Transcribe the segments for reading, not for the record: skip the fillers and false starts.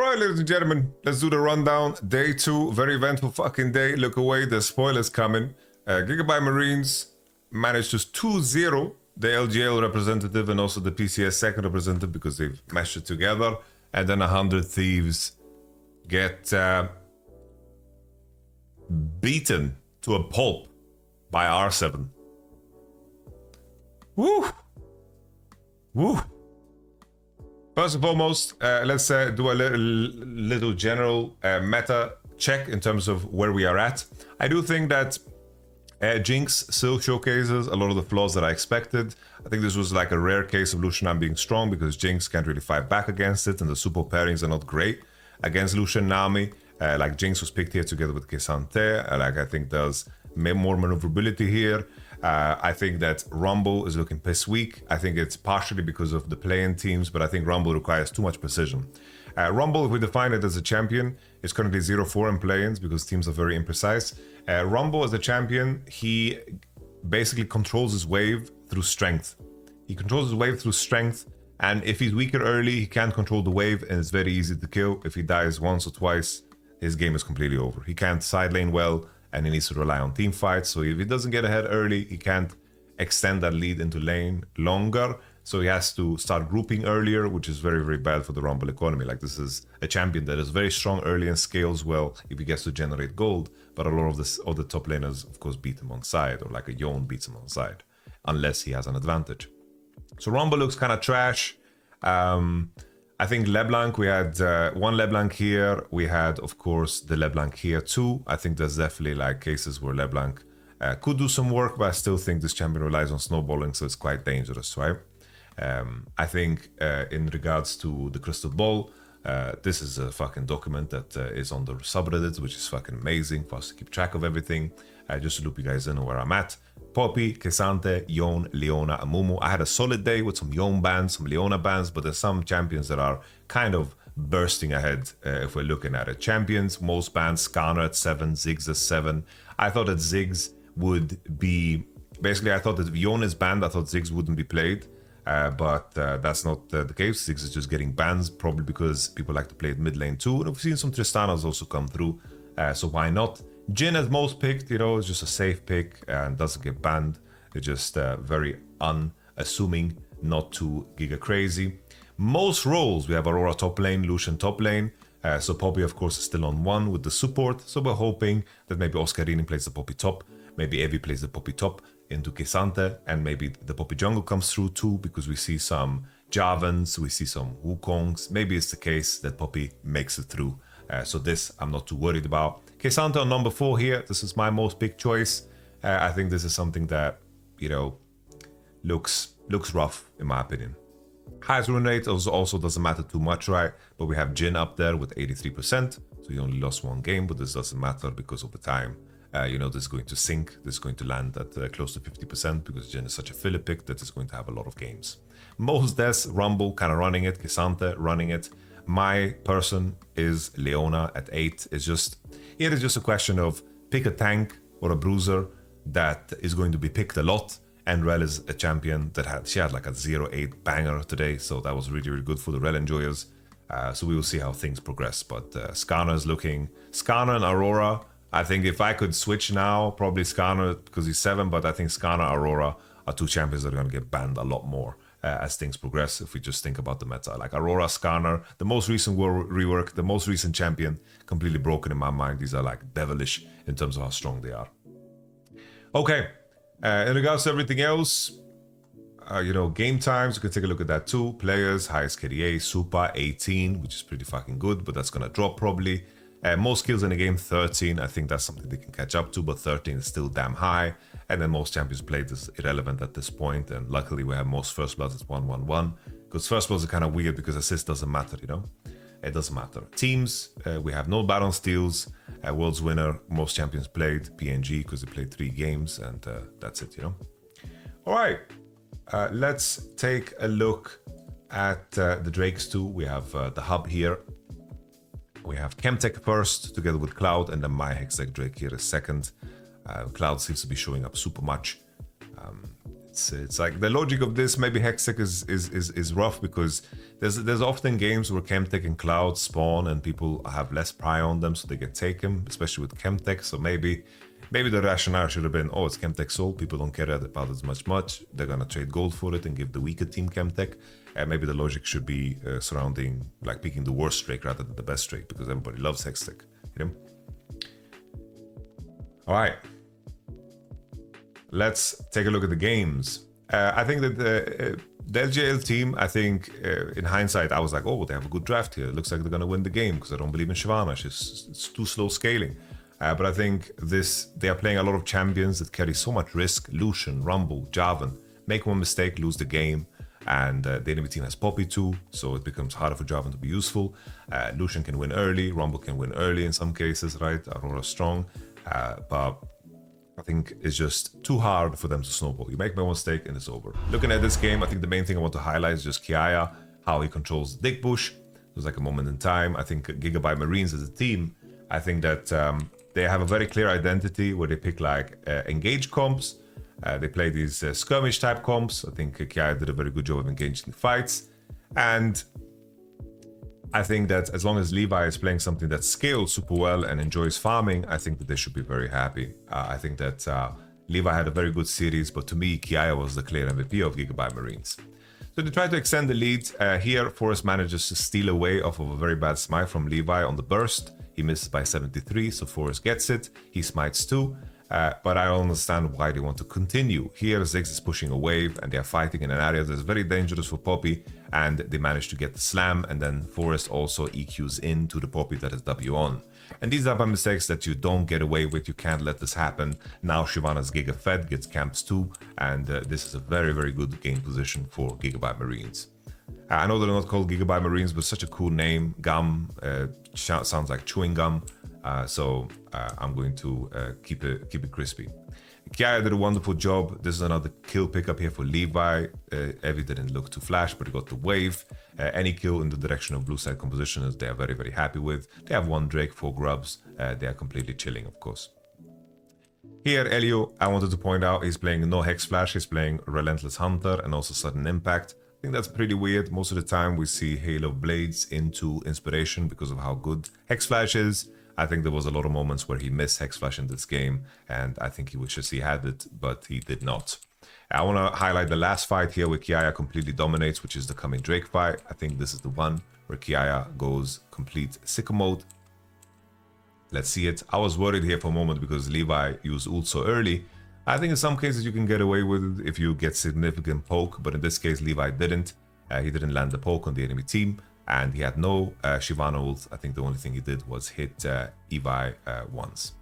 Alright, ladies and gentlemen, let's do the rundown. Day 2, very eventful fucking day. Look away, there's spoilers coming. Gigabyte Marines managed to 2-0 the LGL representative and also the PCS second representative because they've meshed it together. And then 100 Thieves get beaten to a pulp by R7. Woo! Woo! First and foremost, let's do a little general meta check in terms of where we are at. I do think that Jinx still showcases a lot of the flaws that I expected. I think this was like a rare case of Lucian being strong because Jinx can't really fight back against it, and the super pairings are not great against Lucian Nami. Like Jinx was picked here together with Kesante. Like I think there's more maneuverability here. I think that Rumble is looking piss weak. I think it's partially because of the play-in teams, but I think Rumble requires too much precision. Rumble, if we define it as a champion, is currently 0-4 in play-ins because teams are very imprecise. Rumble as a champion, he basically controls his wave through strength. He controls his wave through strength, and if he's weaker early, he can't control the wave, and it's very easy to kill. If he dies once or twice, his game is completely over. He can't side lane well, and he needs to rely on team fights. So if he doesn't get ahead early, he can't extend that lead into lane longer. So he has to start grouping earlier, which is very, very bad for the Rumble economy. Like this is a champion that is very strong early and scales well if he gets to generate gold. But a lot of this other top laners, of course, beat him on side, or like a Yone beats him on side, unless he has an advantage. So Rumble looks kind of trash. I think LeBlanc, we had one LeBlanc here. We had, of course, the LeBlanc here too. I think there's definitely like cases where LeBlanc could do some work, but I still think this champion relies on snowballing, so it's quite dangerous, right? I think in regards to the Crystal Ball, this is a fucking document that is on the subreddit, which is fucking amazing for us to keep track of everything. Just to loop you guys in on where I'm at. Poppy, Kesante, Yone, Leona, and Mumu. I had a solid day with some Yone bans, some Leona bans, but there's some champions that are kind of bursting ahead if we're looking at it. Champions, most bans, Skarner at 7, Ziggs at 7. I thought that Ziggs would be... Basically, I thought that if Yone is banned, I thought Ziggs wouldn't be played. But that's not the case. Ziggs is just getting bans, probably because people like to play it mid lane too. And we've seen some Tristanas also come through, so why not? Jhin as most picked, you know, is just a safe pick and doesn't get banned. It's just very unassuming, not too giga crazy. Most roles, we have Aurora top lane, Lucian top lane. So Poppy, of course, is still on 1 with the support. So we're hoping that maybe Oscarini plays the Poppy top, maybe Evi plays the Poppy top into Kesante, and maybe the Poppy jungle comes through too, because we see some Javans, we see some Wukongs. Maybe it's the case that Poppy makes it through. So this I'm not too worried about. Kesante on number 4 here. This is my most picked choice. I think this is something that, you know, looks rough in my opinion. Highest win rate also doesn't matter too much, right? But we have Jhin up there with 83%. So he only lost 1 game, but this doesn't matter because of the time. You know, this is going to sink. This is going to land at close to 50% because Jhin is such a filler pick that is going to have a lot of games. Most deaths, Rumble kind of running it, Kesante running it. My person is Leona at 8. It's just, it is just a question of pick a tank or a bruiser that is going to be picked a lot. And Rel is a champion that she had like a 0-8 banger today. So that was really, really good for the Rel enjoyers. So we will see how things progress. But Skarner is looking, Skarner and Aurora. I think if I could switch now, probably Skarner because he's 7. But I think Skarner, Aurora are 2 champions that are going to get banned a lot more. As things progress, if we just think about the meta. Like Aurora, Skarner, the most recent rework, the most recent champion, completely broken in my mind. These are like devilish in terms of how strong they are. Okay, in regards to everything else, you know, game times, you can take a look at that too. Players, highest KDA, Super 18, which is pretty fucking good, but that's gonna drop probably. Most kills in the game, 13. I think that's something they can catch up to, but 13 is still damn high. And then most champions played is irrelevant at this point. And luckily we have most first bloods at 1-1-1. Because first bloods are kind of weird because assist doesn't matter, you know? It doesn't matter. Teams, we have no Baron steals. World's winner, most champions played. PNG, because they played 3 games. And that's it, you know? All right. Let's take a look at the Drakes too. We have the hub here. We have Chemtech first, together with Cloud, and then my Hextech Drake here is second. Cloud seems to be showing up super much. It's like the logic of this. Maybe Hextech is rough because there's often games where Chemtech and Cloud spawn and people have less pry on them, so they get taken, especially with Chemtech. So maybe the rationale should have been, oh, it's Chemtech Soul. People don't care about it as much. They're gonna trade gold for it and give the weaker team Chemtech. And maybe the logic should be surrounding like picking the worst Drake rather than the best Drake because everybody loves Hextech. You know. All right. Let's take a look at the games. I think that the LGL team, I think in hindsight, I was like, oh, they have a good draft here. It looks like they're going to win the game because I don't believe in Shyvana. It's too slow scaling. But I think they are playing a lot of champions that carry so much risk. Lucian, Rumble, Jarvan. Make one mistake, lose the game. And the enemy team has Poppy too, so it becomes harder for Jarvan to be useful. Lucian can win early. Rumble can win early in some cases, right? Aurora strong. But I think it's just too hard for them to snowball. You make one mistake and it's over. Looking at this game, I think the main thing I want to highlight is just Kiaya, how he controls the dig push. It was like a moment in time. I think Gigabyte Marines as a team, I think that they have a very clear identity where they pick like engage comps. They play these skirmish type comps. I think Kiaya did a very good job of engaging the fights. And I think that as long as Levi is playing something that scales super well and enjoys farming, I think that they should be very happy. I think that Levi had a very good series, but to me, Kiaya was the clear MVP of Gigabyte Marines. So they try to extend the lead. Here, Forrest manages to steal away off of a very bad smite from Levi on the burst. He misses by 73, so Forrest gets it. He smites too. But I don't understand why they want to continue. Here, Ziggs is pushing a wave and they are fighting in an area that's very dangerous for Poppy, and they manage to get the slam, and then Forrest also EQs into the Poppy that is W on. And these are mistakes that you don't get away with. You can't let this happen. Now Shyvana's Giga Fed gets camps too, and this is a very, very good game position for Gigabyte Marines. I know they're not called Gigabyte Marines, but such a cool name. Gum sounds like chewing gum. So I'm going to keep it crispy. Kiaya did a wonderful job. This is another kill pickup here for Levi. Evie didn't look to flash, but he got the wave. Any kill in the direction of blue side composition, they are very, very happy with. They have 1 Drake, 4 grubs. They are completely chilling, of course. Here, Elio, I wanted to point out, he's playing no Hex Flash. He's playing Relentless Hunter and also Sudden Impact. I think that's pretty weird. Most of the time, we see Halo Blades into Inspiration because of how good Hex Flash is. I think there was a lot of moments where he missed Hex Flash in this game, and I think he wishes he had it, but he did not. I want to highlight the last fight here where Kiaya completely dominates, which is the coming Drake fight. I think this is the one where Kiaya goes complete sicko mode. Let's see it. I was worried here for a moment because Levi used ult so early. I think in some cases you can get away with it if you get significant poke, but in this case Levi didn't. He didn't land the poke on the enemy team. And he had no Shyvana ult. I think the only thing he did was hit Evi once.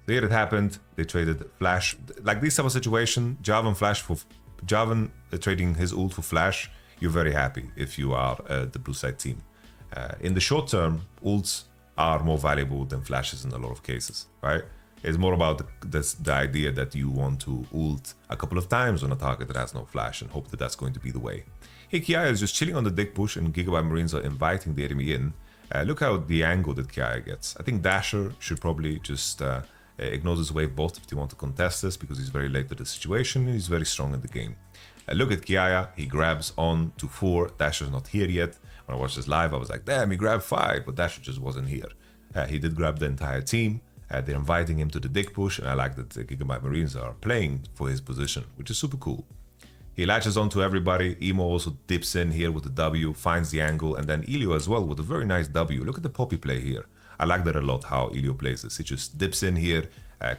So here it happened. They traded Flash. Like this type of situation, Jarvan trading his ult for Flash, you're very happy if you are the blue side team. In the short term, ults are more valuable than flashes in a lot of cases, right? It's more about the idea that you want to ult a couple of times on a target that has no flash and hope that that's going to be the way. Here, Kiaya is just chilling on the dig push and Gigabyte Marines are inviting the enemy in. Look how the angle that Kiaya gets. I think Dasher should probably just ignore this wave bot if they want to contest this because he's very late to the situation and he's very strong in the game. Look at Kiaya, he grabs on to 4, Dasher's not here yet. When I watched this live, I was like, damn, he grabbed 5, but Dasher just wasn't here. He did grab the entire team. They're inviting him to the dig push, and I like that the Gigabyte Marines are playing for his position, which is super cool. He latches onto everybody. Emo also dips in here with the W, finds the angle, and then Elio as well with a very nice W. Look at the Poppy play here. I like that a lot, how Elio plays this. He just dips in here,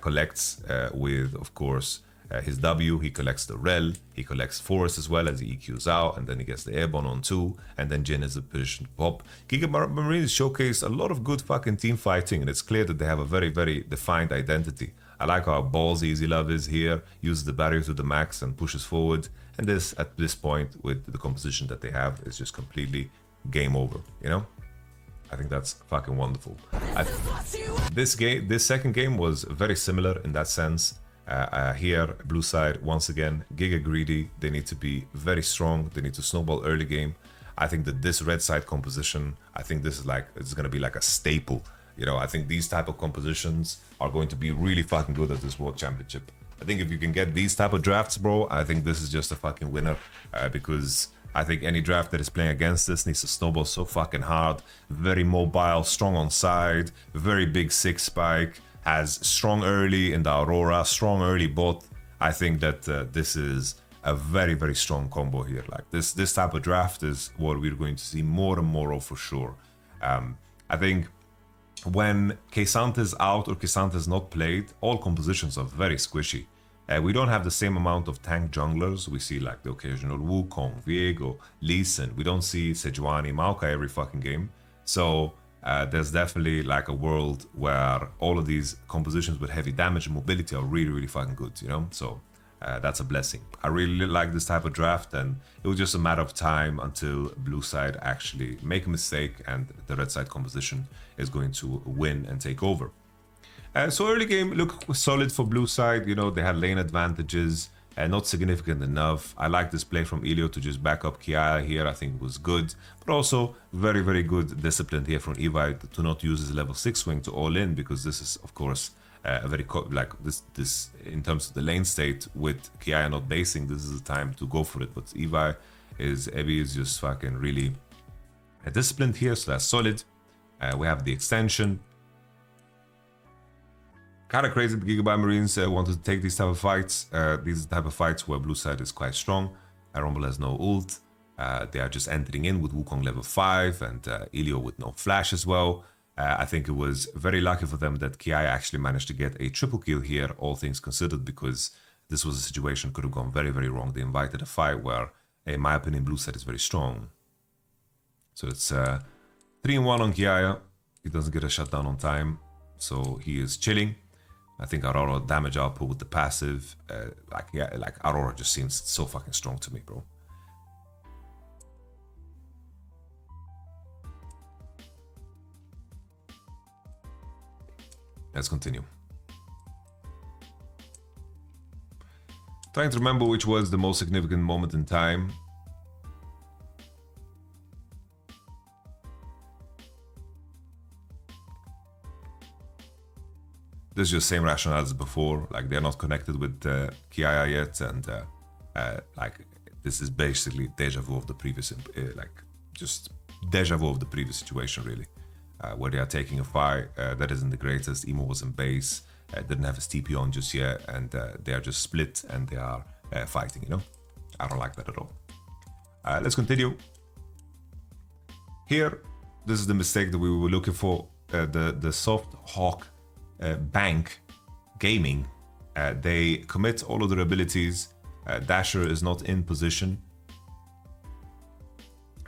collects with, of course, his W. He collects the Rel. He collects Forest as well as he EQs out, and then he gets the Airborne on 2, and then Jin is a position to pop. Gigabyte Marines showcase a lot of good fucking team fighting, and it's clear that they have a very, very defined identity. I like how ballsy Easy Love is here, uses the barrier to the max and pushes forward. And this, at this point, with the composition that they have, is just completely game over, you know? I think that's fucking wonderful. This second game was very similar in that sense. Here, blue side, once again, Giga greedy. They need to be very strong. They need to snowball early game. I think that this red side composition, I think this is like, it's going to be like a staple. You know, I think these type of compositions are going to be really fucking good at this World Championship. I think if you can get these type of drafts, bro, I think this is just a fucking winner. Because I think any draft that is playing against this needs to snowball so fucking hard. Very mobile, strong on side, very big 6 spike, has strong early in the Aurora, strong early bot. I think that this is a very, very strong combo here. Like this type of draft is what we're going to see more and more of for sure. I think when K'Sante is out or K'Sante is not played, all compositions are very squishy. We don't have the same amount of tank junglers. We see like the occasional Wukong, Viego, Lee Sin. We don't see Sejuani, Maokai every fucking game. So there's definitely like a world where all of these compositions with heavy damage and mobility are really, really fucking good, you know? So that's a blessing. I really like this type of draft, and it was just a matter of time until blue side actually make a mistake and the red side composition is going to win and take over. So early game looked solid for blue side. You know, they had lane advantages, not significant enough. I like this play from Elio to just back up Kiaya here. I think it was good, but also very, very good discipline here from Evi to not use his level 6 swing to all in, because this is, of course, a very like this in terms of the lane state with Kiaya not basing. This is the time to go for it. But Evi is just fucking really disciplined here, so that's solid. We have the extension. Kind of crazy the Gigabyte Marines wanted to take these type of fights. These type of fights where blue side is quite strong. Rumble has no ult. They are just entering in with Wukong level 5 and Elio with no flash as well. I think it was very lucky for them that Kiaya actually managed to get a triple kill here, all things considered, because this was a situation could have gone very, very wrong. They invited a fight where, in my opinion, blue side is very strong. So it's 3-1 on Kiaya. He doesn't get a shutdown on time, so he is chilling. I think Aurora damage output with the passive, like Aurora just seems so fucking strong to me, bro. Let's continue. Trying to remember which was the most significant moment in time. This is just same rationale as before. Like they're not connected with Kiaya yet, and like this is basically deja vu of the previous, like just deja vu of the previous situation, really. Where they are taking a fight that isn't the greatest. Emo was in base, didn't have his TP on just yet, and they are just split and they are fighting, you know? I don't like that at all. Let's continue. Here, this is the mistake that we were looking for. The Soft Hawk Bank Gaming, they commit all of their abilities. Dasher is not in position,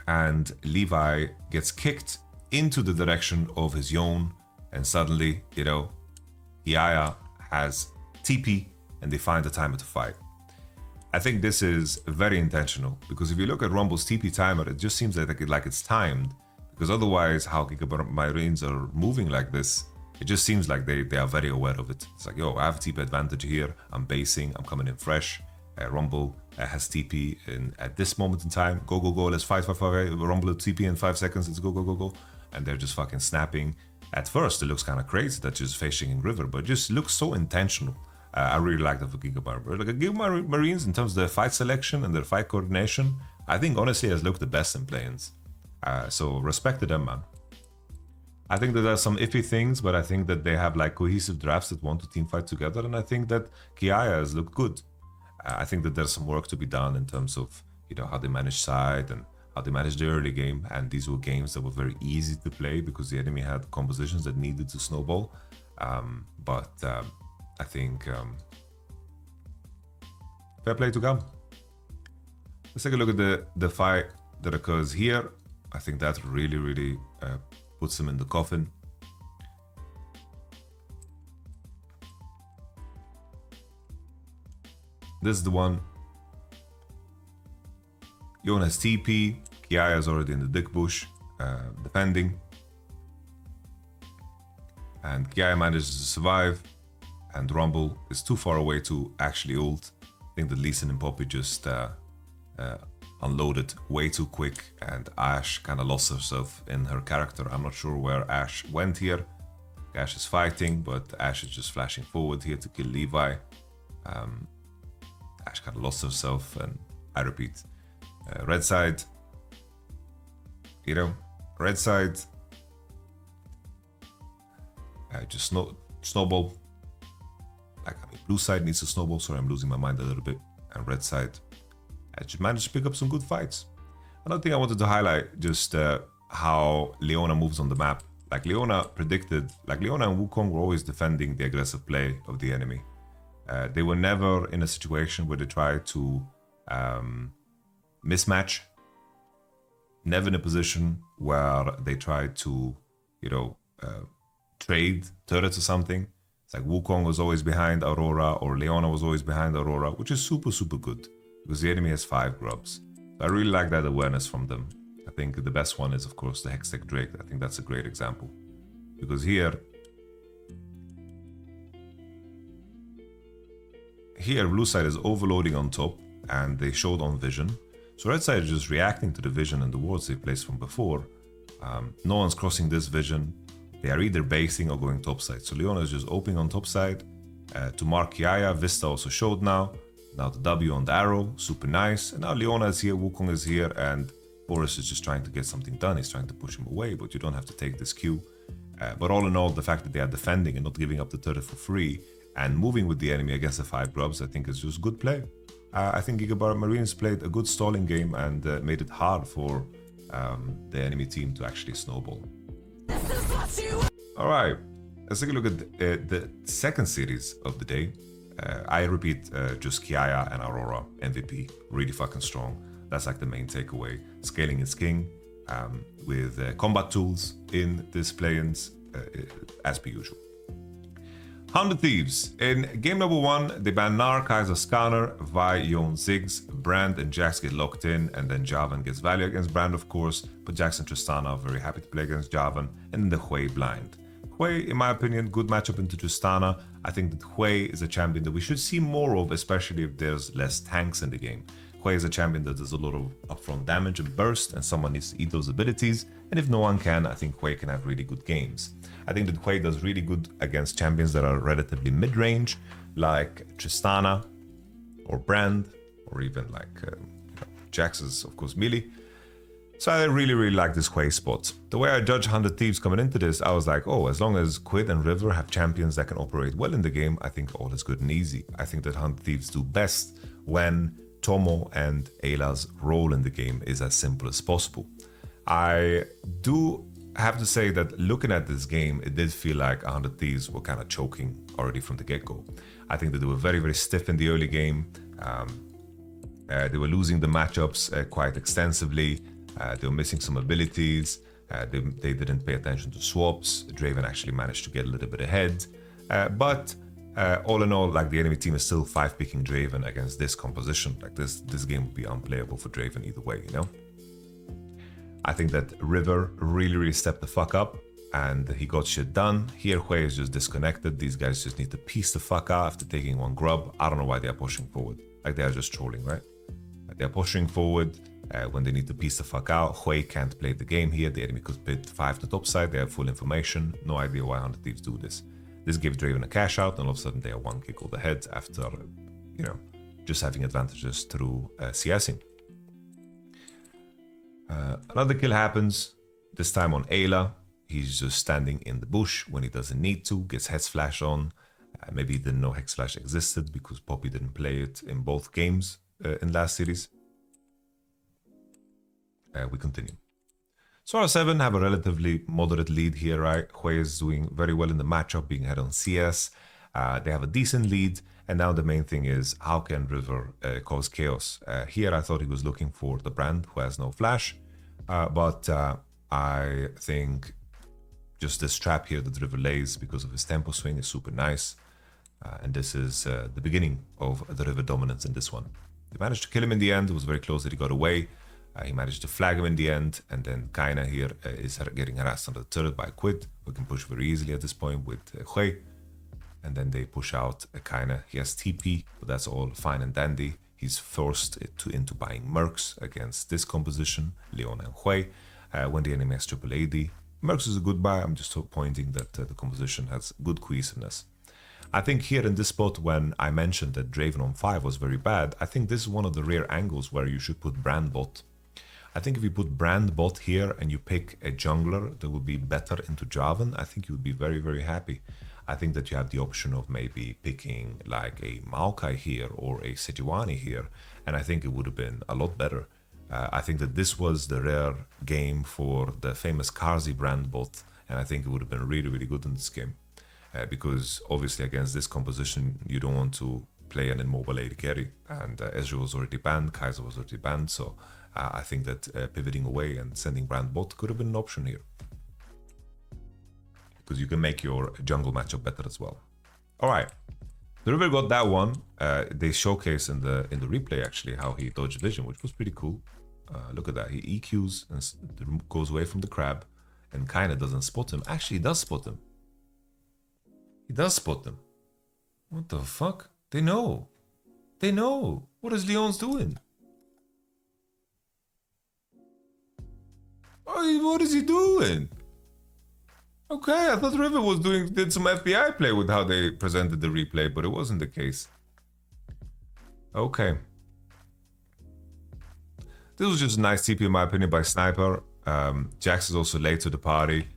and Levi gets kicked into the direction of his Yone, and suddenly, you know, Kiaya has TP and they find the timer to fight. I think this is very intentional, because if you look at Rumble's TP timer, it just seems like it's timed, because otherwise how Gigabyte Marines are moving like this, it just seems like they are very aware of it. It's like, yo, I have a TP advantage here, I'm basing, I'm coming in fresh. Rumble has TP at this moment in time. Go, go, go, let's fight. Rumble TP in 5 seconds, let's go, go, go, go. And they're just fucking snapping. At first, it looks kind of crazy that just facing in river, but it just looks so intentional. I really like that for Gigabyte. Like Gigabyte Marines, in terms of their fight selection and their fight coordination, I think honestly has looked the best in play-ins. So respect to them, man. I think that there's some iffy things, but I think that they have like cohesive drafts that want to team fight together, and I think that Kiaya has looked good. I think that there's some work to be done in terms of, you know, how they manage side and how they managed the early game, and these were games that were very easy to play because the enemy had compositions that needed to snowball. But I think fair play to come. Let's take a look at the fight that occurs here. I think that really puts him in the coffin. This is the one. Yone has TP, Kiaya is already in the dick bush, defending. And Kiaya manages to survive, and Rumble is too far away to actually ult. I think that Lee Sin and Poppy just unloaded way too quick, and Ashe kind of lost herself in her character. I'm not sure where Ashe went here. Ashe is fighting, but Ashe is just flashing forward here to kill Levi. Ash kind of lost herself, and I repeat, red side, you know, red side, just snowball. Like, I mean, blue side needs to snowball. Sorry, I'm losing my mind a little bit. And red side, I just managed to pick up some good fights. Another thing I wanted to highlight, just how Leona moves on the map. Like Leona predicted, like Leona and Wukong were always defending the aggressive play of the enemy. They were never in a situation where they tried to mismatch. Never in a position where they tried to, you know, trade turrets or something. It's like Wukong was always behind Aurora, or Leona was always behind Aurora, which is super, super good because the enemy has 5 grubs. So I really like that awareness from them. I think the best one is, of course, the Hextech Drake. I think that's a great example. Because here, blue side is overloading on top, and they showed on vision. So red side is just reacting to the vision and the wards they placed from before. No one's crossing this vision. They are either basing or going topside. So Leona is just opening on topside to mark Kiaya. Vista also showed now. Now the W on the arrow, super nice. And now Leona is here, Wukong is here, and Boris is just trying to get something done. He's trying to push him away, but you don't have to take this Q. But all in all, the fact that they are defending and not giving up the turret for free and moving with the enemy against the 5 grubs, I think is just good play. I think Gigabar Marines played a good stalling game and made it hard for the enemy team to actually snowball. Alright, let's take a look at the second series of the day. I repeat, just Kiaya and Aurora, MVP, really fucking strong. That's like the main takeaway. Scaling is king, with combat tools in this play-ins, as per usual. 100 Thieves. In game number 1, they ban Nar, Kaiser Scanner, Vi, Yon, Ziggs, Brand and Jax get locked in, and then Javan gets value against Brand, of course, but Jax and Tristana are very happy to play against Javan, and then the Hui blind. Hui, in my opinion, good matchup into Tristana. I think that Hui is a champion that we should see more of, especially if there's less tanks in the game. Hui is a champion that does a lot of upfront damage and burst, and someone needs to eat those abilities, and if no one can, I think Hui can have really good games. I think that Hui does really good against champions that are relatively mid-range, like Tristana, or Brand, or even like Jax is, of course, melee. So I really, really like this Hui spot. The way I judge 100 Thieves coming into this, I was like, oh, as long as Quid and River have champions that can operate well in the game, I think all is good and easy. I think that 100 Thieves do best when Tomo and Ayla's role in the game is as simple as possible. I do have to say that looking at this game, it did feel like 100 Thieves were kind of choking already from the get-go. I think that they were very, very stiff in the early game. They were losing the matchups quite extensively. They were missing some abilities. They didn't pay attention to swaps. Draven actually managed to get a little bit ahead. But all in all, like the enemy team is still 5-picking Draven against this composition. Like this game would be unplayable for Draven either way, you know? I think that River really, really stepped the fuck up and he got shit done. Here, Hui is just disconnected. These guys just need to piece the fuck out after taking one grub. I don't know why they are pushing forward. Like they are just trolling, right? Like they are pushing forward when they need to piece the fuck out. Hui can't play the game here. The enemy could pit 5 to top side. They have full information. No idea why 100 Thieves do this. This gives Draven a cash out, and all of a sudden they are 1 kick all the head after, you know, just having advantages through CSing. Another kill happens, this time on Ayla. He's just standing in the bush when he doesn't need to, gets Hex Flash on. Maybe he didn't know Hex Flash existed because Poppy didn't play it in both games in last series. We continue. Sora 7 have a relatively moderate lead here, right? Hui is doing very well in the matchup, being ahead on CS. They have a decent lead, and now the main thing is how can River cause chaos? Here I thought he was looking for the Brand, who has no flash, but I think just this trap here that River lays because of his tempo swing is super nice, and this is the beginning of the River dominance in this one. They managed to kill him in the end. It was very close that he got away. He managed to flag him in the end, and then Kaina here is getting harassed on the turret by Quid, who can push very easily at this point with Hui. And then they push out Kaina. He has TP, but that's all fine and dandy. He's forced into buying Mercs against this composition, Leon and Hui, when the enemy has triple AD. Mercs is a good buy. I'm just pointing that the composition has good cohesiveness. I think here in this spot, when I mentioned that Draven on 5 was very bad, I think this is one of the rare angles where you should put Brand Bot. I think if you put Brand Bot here and you pick a jungler that will be better into Jarvan, I think you would be very, very happy. I think that you have the option of maybe picking like a Maokai here or a Sejuani here, and I think it would have been a lot better. I think that this was the rare game for the famous Karzi Brand Bot, and I think it would have been really, really good in this game. Because obviously against this composition, you don't want to play an immobile AD carry, and Ezreal was already banned, Kaiser was already banned, so I think that pivoting away and sending Brand Bot could have been an option here. Because you can make your jungle matchup better as well. Alright, the River got that one. They showcase in the replay actually how he dodged vision, which was pretty cool. Look at that, he EQs and goes away from the crab and kinda doesn't spot him. Actually, he does spot him. He does spot them. What the fuck? They know. They know. What is Leon's doing? Oh, what is he doing? Okay, I thought River was did some FBI play with how they presented the replay, but it wasn't the case. Okay. This was just a nice TP in my opinion by Sniper. Jax is also late to the party.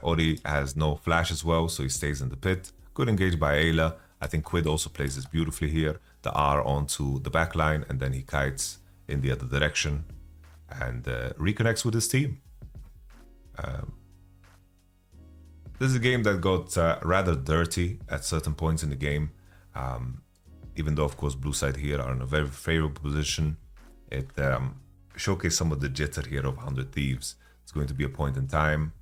Ori has no flash as well, so he stays in the pit. Good engage by Ayla. I think Quid also plays this beautifully here. The R onto the backline, and then he kites in the other direction and reconnects with his team. This is a game that got rather dirty at certain points in the game. Even though, of course, blue side here are in a very favorable position. It showcased some of the jitter here of 100 Thieves. It's going to be a point in time.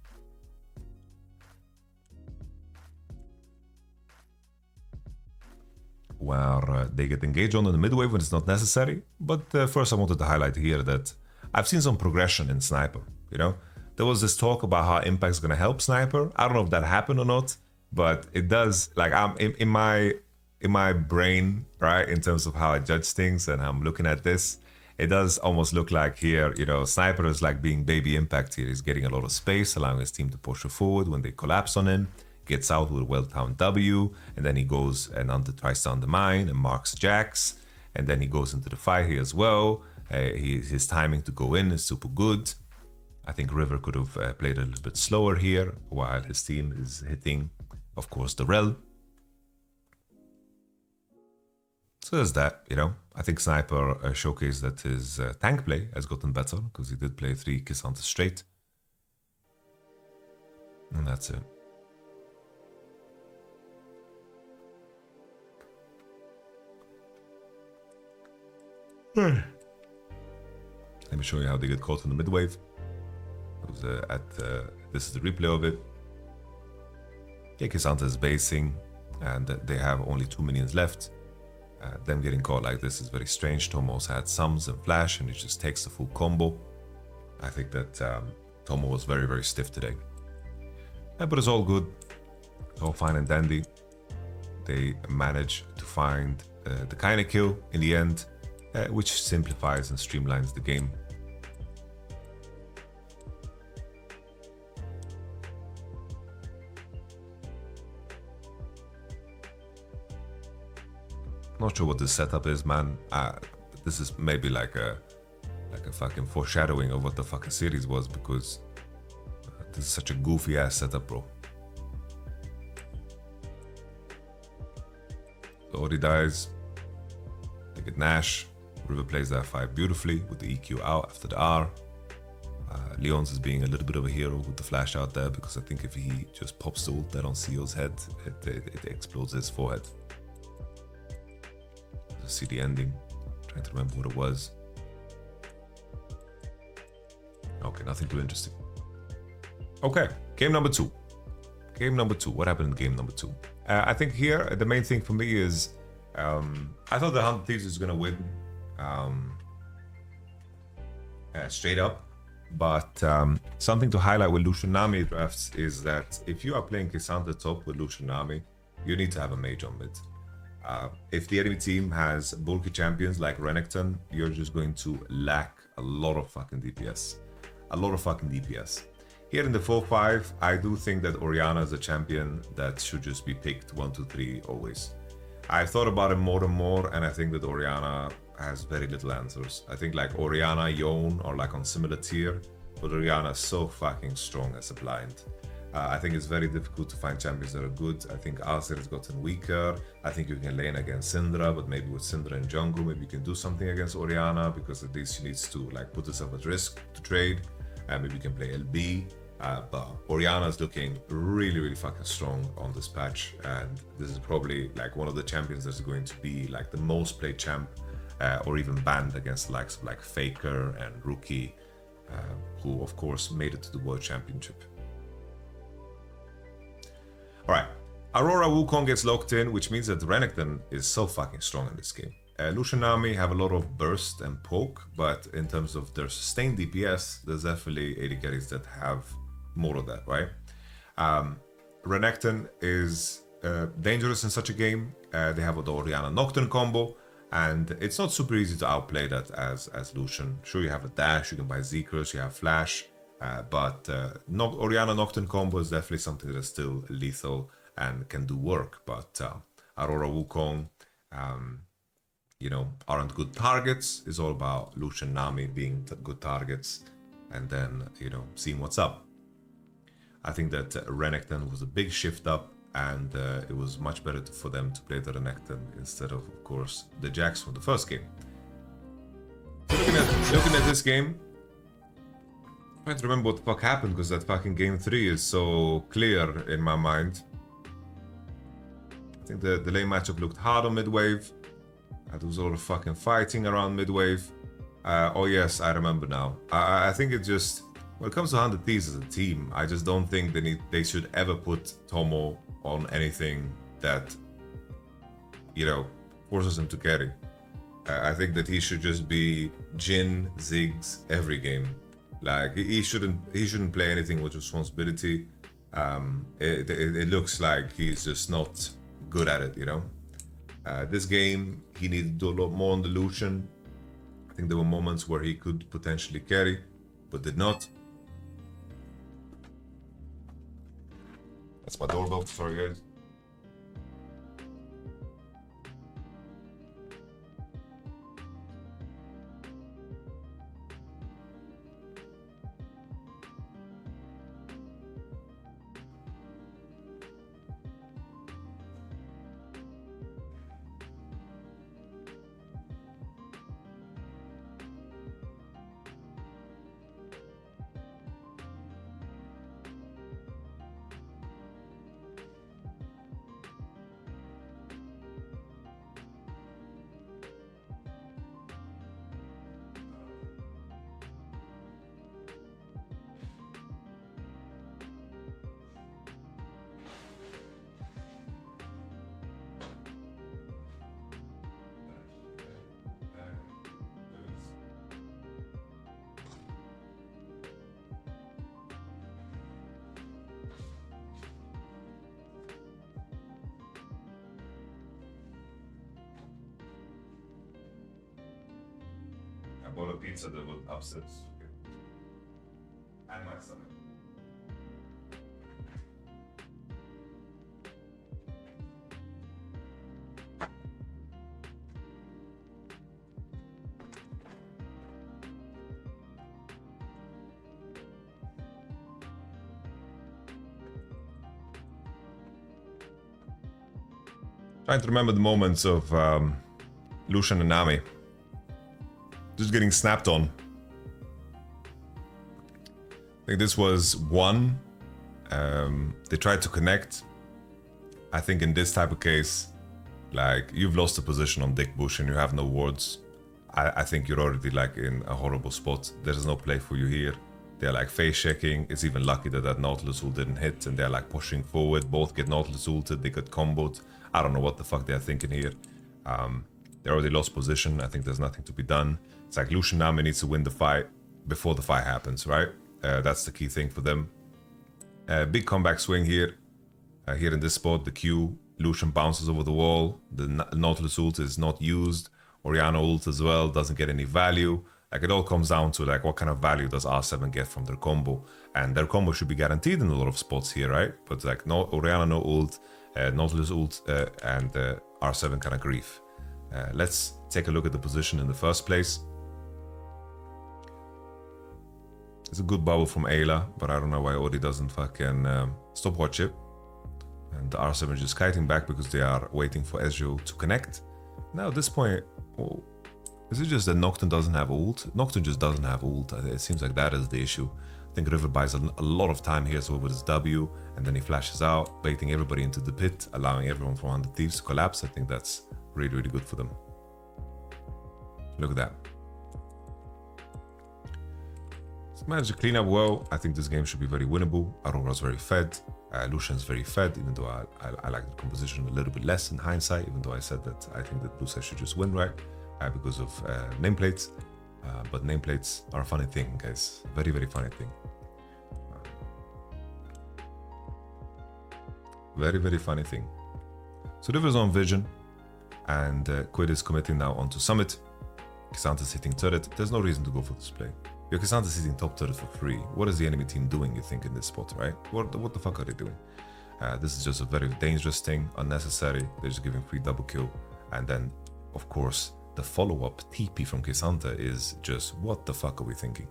Where they get engaged on in the mid wave when it's not necessary. But first I wanted to highlight here that I've seen some progression in Sniper, you know? There was this talk about how Impact's gonna help Sniper. I don't know if that happened or not, but it does, like I'm in my brain, right, in terms of how I judge things and I'm looking at this, it does almost look like here, you know, Sniper is like being baby Impact here. He's getting a lot of space, allowing his team to push forward when they collapse on him. Gets out with a well-timed W, and then he goes and tries to undermine and marks Jax, and then he goes into the fight here as well. His timing to go in is super good. I think River could have played a little bit slower here, while his team is hitting, of course, the Rel. So there's that, you know. I think Sniper showcased that his tank play has gotten better, because he did play 3 K'Sante straight. And that's it. Let me show you how they get caught in the mid wave. This is the replay of it. Yeah, K'Sante is basing, and they have only 2 minions left. Them getting caught like this is very strange. Tomo's had Sums and Flash, and he just takes the full combo. I think that Tomo was very, very stiff today. But it's all good. It's all fine and dandy. They manage to find the kind of kill in the end, which simplifies and streamlines the game. Not sure what this setup is, man. This is maybe like a fucking foreshadowing of what the fucking series was, because this is such a goofy ass setup, bro. Ori dies. They get Nash. River plays that fight beautifully with the EQ out after the R. Leon's is being a little bit of a hero with the flash out there, because I think if he just pops the ult there on CEO's head, it explodes his forehead. See the ending. Trying to remember what it was. Okay, nothing too interesting. Okay, game number 2. Game number 2. What happened in game number 2? I think here the main thing for me is I thought the 100 Thieves was gonna win straight up, but something to highlight with Lucian Nami drafts is that if you are playing K'Sante top with Lucian Nami, you need to have a mage on mid. If the enemy team has bulky champions like Renekton, you're just going to lack a lot of fucking DPS. A lot of fucking DPS. Here in the 4-5, I do think that Orianna is a champion that should just be picked 1, 2, 3 always. I've thought about it more and more, and I think that Orianna has very little answers. I think like Orianna, Yone are like on similar tier, but Orianna is so fucking strong as a blind. I think it's very difficult to find champions that are good. I think Acer has gotten weaker. I think you can lane against Syndra, but maybe with Syndra in jungle, maybe you can do something against Orianna, because at least she needs to like put herself at risk to trade. Maybe you can play LB. But Orianna is looking really, really fucking strong on this patch, and this is probably like one of the champions that's going to be like the most played champ, or even banned against the likes of like Faker and Rookie, who of course made it to the World Championship. Alright, Aurora Wukong gets locked in, which means that Renekton is so fucking strong in this game. Lucian Nami have a lot of burst and poke, but in terms of their sustained DPS, there's definitely AD carries that have more of that, right? Renekton is dangerous in such a game. They have the Orianna Nocturne combo, and it's not super easy to outplay that as Lucian. Sure, you have a dash, you can buy Zekers, you have flash, but Orianna Nocturne combo is definitely something that is still lethal and can do work. But Aurora Wukong, you know, aren't good targets. It's all about Lucian Nami being good targets, and then, you know, seeing what's up. I think that Renekton was a big shift up, and it was much better for them to play the Renekton instead of course, the Jax from the first game. So looking at this game, I'm trying to remember what the fuck happened, because that fucking game 3 is so clear in my mind. I think the lane matchup looked hard on mid-wave. There was a lot of fucking fighting around mid-wave. Oh yes, I remember now. I think it just, when it comes to 100 Thieves as a team, I just don't think they should ever put Tomo on anything that, you know, forces him to carry. I think that he should just be Jhin, Ziggs every game. Like he shouldn't play anything with responsibility. It looks like he's just not good at it, you know. This game he needed to do a lot more on the Lucian. I think there were moments where he could potentially carry, but did not. That's my doorbell. Sorry, guys. I bought a pizza that was upset. And my stomach. Trying to remember the moments of Lucian and Nami. Just getting snapped on. I think this was one. They tried to connect. I think in this type of case, like, you've lost the position on Dick Bush and you have no wards. I think you're already like in a horrible spot. There's no play for you here. They're like face checking. It's even lucky that that Nautilus ult didn't hit, and they're like pushing forward. Both get Nautilus ulted, they got comboed. I don't know what the fuck they're thinking here. They already lost position. I think there's nothing to be done. It's like Lucian Nami needs to win the fight before the fight happens, right? That's the key thing for them. Big comeback swing here. Here in this spot, the Q. Lucian bounces over the wall. The Nautilus ult is not used. Orianna ult as well, doesn't get any value. Like, it all comes down to like what kind of value does R7 get from their combo, and their combo should be guaranteed in a lot of spots here, right? But like no Orianna, no ult, Nautilus ult, and R7 kind of grief. Let's take a look at the position in the first place. It's a good bubble from Ayla, but I don't know why Odi doesn't fucking stopwatch it. And the R7 is just kiting back because they are waiting for Ezreal to connect. Now at this point, oh, is it just that Nocturne doesn't have ult? Nocturne just doesn't have ult. It seems like that is the issue. I think River buys a lot of time here, so with his W, and then he flashes out, baiting everybody into the pit, allowing everyone from under Thieves to collapse. I think that's really, really good for them. Look at that. So managed to clean up well. I think this game should be very winnable. Aurora's very fed. Lucian's very fed, even though I like the composition a little bit less in hindsight, even though I said that I think that Blue Side should just win, right? Because of nameplates. But nameplates are a funny thing, guys. Very, very funny thing. Very, very funny thing. So River's on Vision, and Quid is committing now onto Summit. K'Sante's hitting turret. There's no reason to go for this play. Your K'Sante's hitting top turret for free. What is the enemy team doing, you think, in this spot, right? What the fuck are they doing? This is just a very dangerous thing, unnecessary. They're just giving free double kill. And then, of course, the follow-up TP from K'Sante is just, what the fuck are we thinking?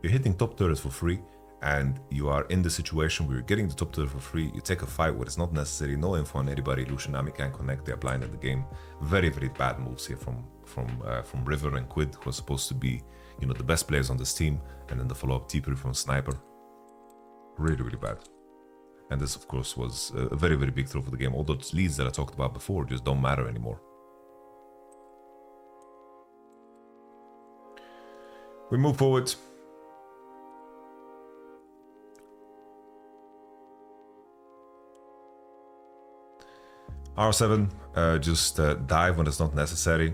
You're hitting top turret for free, and you are in the situation where you're getting the top turret for free. You take a fight where it's not necessary, no info on anybody. Lucian Nami can't connect, they're blind at the game. Very, very bad moves here from River and Quid, who are supposed to be, you know, the best players on this team, and then the follow-up TP from Sniper. Really, really bad. And this, of course, was a very, very big throw for the game. All those leads that I talked about before just don't matter anymore. We move forward. R7 just dive when it's not necessary.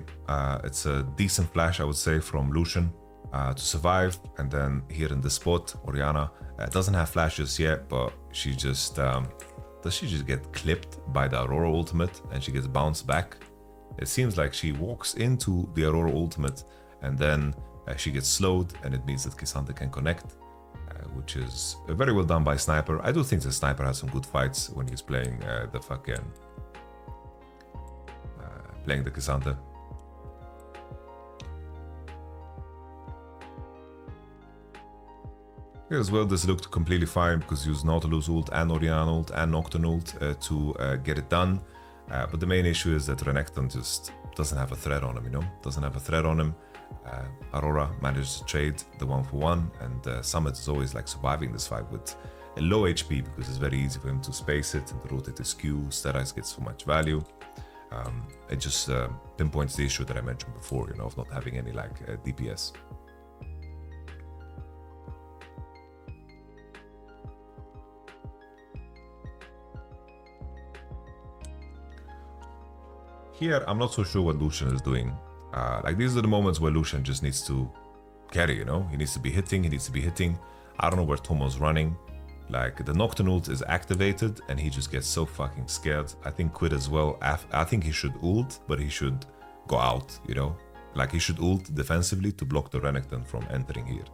It's a decent flash, I would say, from Lucian to survive. And then here in this spot, Orianna doesn't have flashes yet, but she just does she just get clipped by the Aurora ultimate and she gets bounced back? It seems like she walks into the Aurora ultimate and then she gets slowed, and it means that K'Sante can connect, which is very well done by Sniper. I do think the Sniper has some good fights when he's playing the fucking playing the K'Sante. Here as well, this looked completely fine because he used Nautilus ult and Orianna ult and Nocturne ult to get it done. But the main issue is that Renekton just doesn't have a threat on him, you know? Doesn't have a threat on him. Aurora managed to trade the 1-for-1, and Summit is always like surviving this fight with a low HP because it's very easy for him to space it and to rotate his Q. Sterise gets so much value. It just pinpoints the issue that I mentioned before, you know, of not having any like DPS. Here, I'm not so sure what Lucian is doing. Like, these are the moments where Lucian just needs to carry, you know? He needs to be hitting, I don't know where Tomo's running. Like, the Nocturne ult is activated, and he just gets so fucking scared. I think Quid as well. I think he should ult, but he should go out, you know? Like, he should ult defensively to block the Renekton from entering here.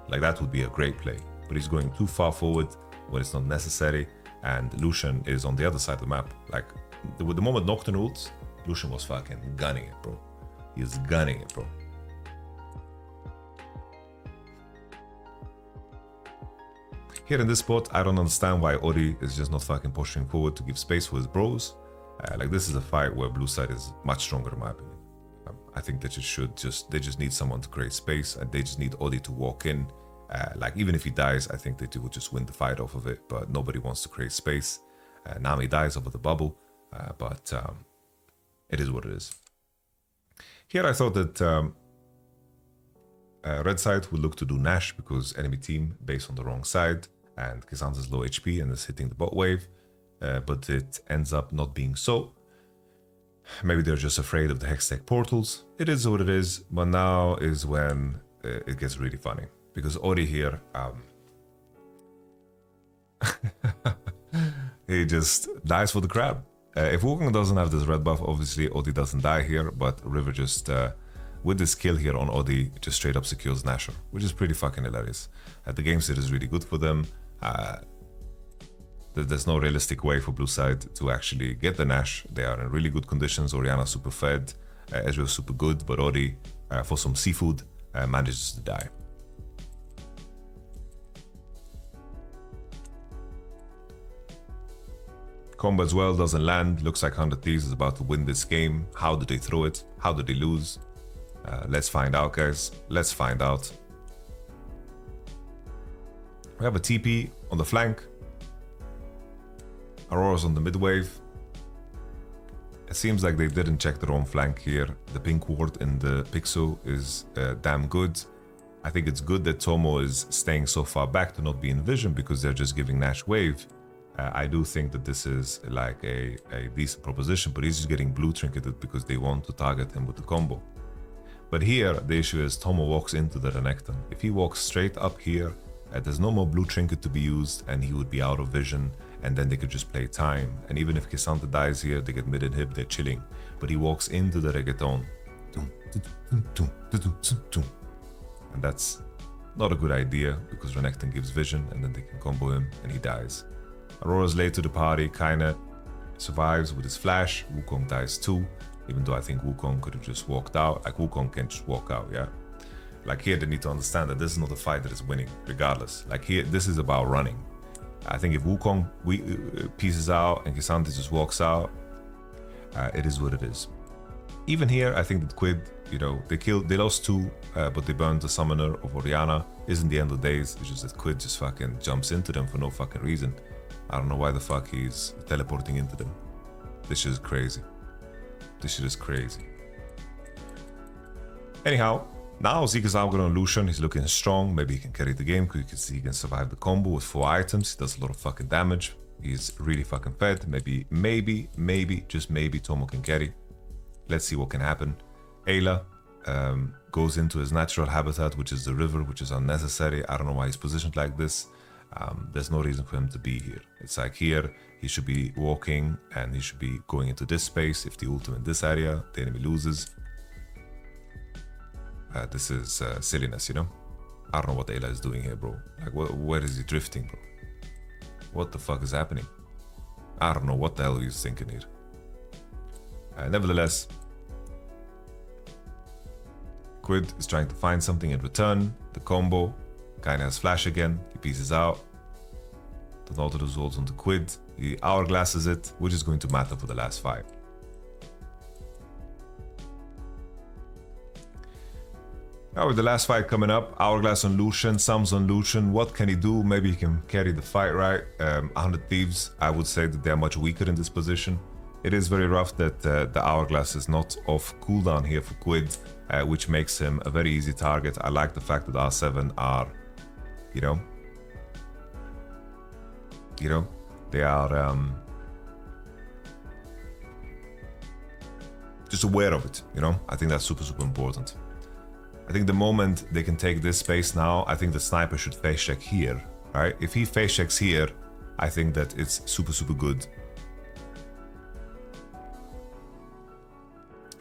Like, that would be a great play. But he's going too far forward when it's not necessary, and Lucian is on the other side of the map. Like, the moment Nocturne ults, Lucian was fucking gunning it, bro. He's gunning it, bro. Here in this spot, I don't understand why Ori is just not fucking pushing forward to give space for his bros. Like, this is a fight where blue side is much stronger in my opinion. I think that they just need someone to create space, and they just need Ori to walk in. Like, even if he dies, I think that he will just win the fight off of it, but nobody wants to create space. Nami dies over the bubble, but it is what it is. Here I thought that red side would look to do Nash because enemy team based on the wrong side, and K'Sante's low HP and is hitting the bot wave, but it ends up not being so. Maybe they're just afraid of the Hextech portals. It is what it is, but now is when it gets really funny, because Ori here, he just dies for the crab. If Wukong doesn't have this red buff, obviously Odi doesn't die here, but River just with this kill here on Odi, it just straight up secures Nasher, which is pretty fucking hilarious. The game state is really good for them. There's no realistic way for blue side to actually get the Nash. They are in really good conditions. Orianna super fed, Ezreal super good, but Odi, for some seafood, manages to die. Combo as well doesn't land. Looks like 100 Thieves is about to win this game. How did they throw it? How did they lose? Let's find out, guys. Let's find out. We have a TP on the flank. Aurora's on the mid wave. It seems like they didn't check their own flank here. The pink ward in the Pixel is damn good. I think it's good that Tomo is staying so far back to not be in vision because they're just giving Nash wave. I do think that this is like a decent proposition, but he's just getting blue trinketed because they want to target him with the combo. But here, the issue is Tomo walks into the Renekton. If he walks straight up here, there's no more blue trinket to be used and he would be out of vision, and then they could just play time. And even if K'Sante dies here, they get mid-inhib, they're chilling. But he walks into the reggaeton. And that's not a good idea because Renekton gives vision and then they can combo him and he dies. Aurora's late to the party, kinda survives with his flash. Wukong dies too, even though I think Wukong could have just walked out. Like Wukong can just walk out, yeah? Like here they need to understand that this is not a fight that is winning, regardless. Like here, this is about running. I think if Wukong pieces out and K'Sante just walks out, it is what it is. Even here, I think that Quid, you know, they lost 2, but they burned the summoner of Orianna. Isn't the end of days, it's just that Quid just fucking jumps into them for no fucking reason. I don't know why the fuck he's teleporting into them. This shit is crazy. This shit is crazy. Anyhow, now Zeke's out on Lucian. He's looking strong. Maybe he can carry the game because you can see he can survive the combo with 4 items. He does a lot of fucking damage. He's really fucking fed. Maybe, just maybe Tomo can carry. Let's see what can happen. Ayla goes into his natural habitat, which is the river, which is unnecessary. I don't know why he's positioned like this. There's no reason for him to be here. It's like here, he should be walking and he should be going into this space. If the ultimate in this area, the enemy loses. This is silliness, you know? I don't know what Ayla is doing here, bro. Like, where is he drifting, bro? What the fuck is happening? I don't know what the hell he's thinking here. Nevertheless, Quid is trying to find something in return. The combo kind of has flash again. He pieces out. The auto results onto Quid. He hourglasses it, which is going to matter for the last fight. Now with the last fight coming up, Hourglass on Lucian, Sums on Lucian. What can he do? Maybe he can carry the fight, right? 100 Thieves, I would say that they're much weaker in this position. It is very rough that the Hourglass is not off cooldown here for Quid, which makes him a very easy target. I like the fact that R7 are, you know, they are just aware of it, you know? I think that's super, super important. I think the moment they can take this space now, I think the sniper should face check here, right? If he face checks here, I think that it's super, super good.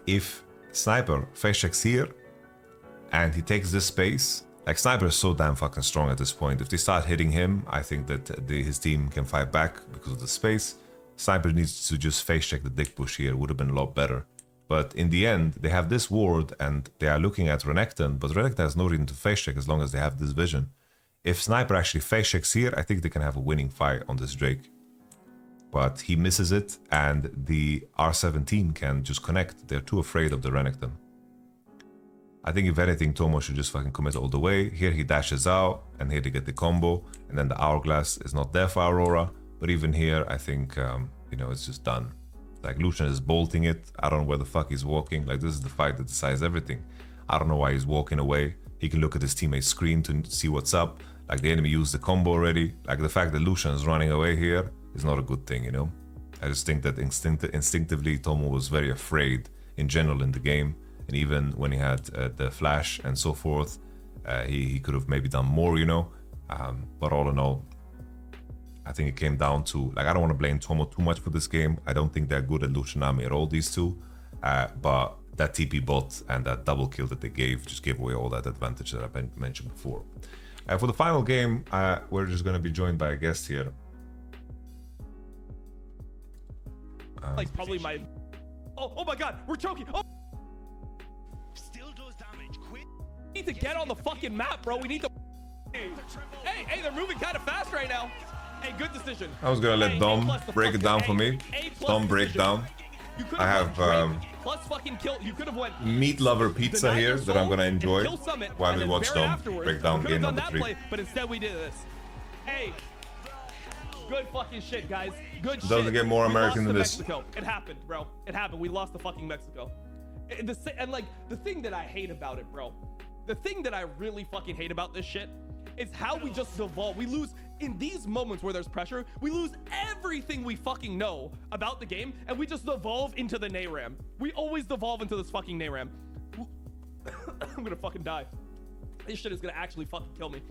If sniper face checks here and he takes this space, like sniper is so damn fucking strong at this point. If they start hitting him, I think that his team can fight back because of the space. Sniper needs to just face check the dick push here, would have been a lot better. But in the end, they have this ward and they are looking at Renekton, but Renekton has no reason to face check as long as they have this vision. If Sniper actually face checks here, I think they can have a winning fight on this Drake. But he misses it and the R17 can just connect. They're too afraid of the Renekton. I think if anything, Tomo should just fucking commit all the way. Here he dashes out and here they get the combo. And then the Hourglass is not there for Aurora. But even here, I think, you know, it's just done. Like Lucian is bolting it. I don't know where the fuck he's walking. Like this is the fight that decides everything. I don't know why he's walking away. He can look at his teammate's screen to see what's up. Like the enemy used the combo already. Like the fact that Lucian is running away here is not a good thing, you know? I just think that instinctively Tomo was very afraid in general in the game. And even when he had the flash and so forth, he could have maybe done more, you know? But all in all, I think it came down to, like, I don't want to blame Tomo too much for this game. I don't think they're good at Lucianami at all, these two. But that TP bot and that double kill that they just gave away all that advantage that I mentioned before. For the final game, we're just going to be joined by a guest here. Like probably my... Oh my god, we're choking! Oh! Still does damage. Quit. We need to get on the fucking map, bro. We need to... Hey, they're moving kind of fast right now. Hey, good decision. I was going to let Dom break it down for me. Dom break down. I have plus fucking kill. You could have went meat lover pizza here that I'm going to enjoy while we watch Dom break down game number 3. Play, but instead we did this. Hey, good fucking shit, guys. Good shit. Doesn't get more American than this. Mexico. It happened, bro. It happened. We lost to fucking Mexico. And like the thing that I hate about it, bro. The thing that I really fucking hate about this shit is how we just devolve. We lose in these moments where there's pressure. We lose everything we fucking know about the game, and we just devolve into the NARAM. We always devolve into this fucking NARAM. I'm gonna fucking die. This shit is gonna actually fucking kill me.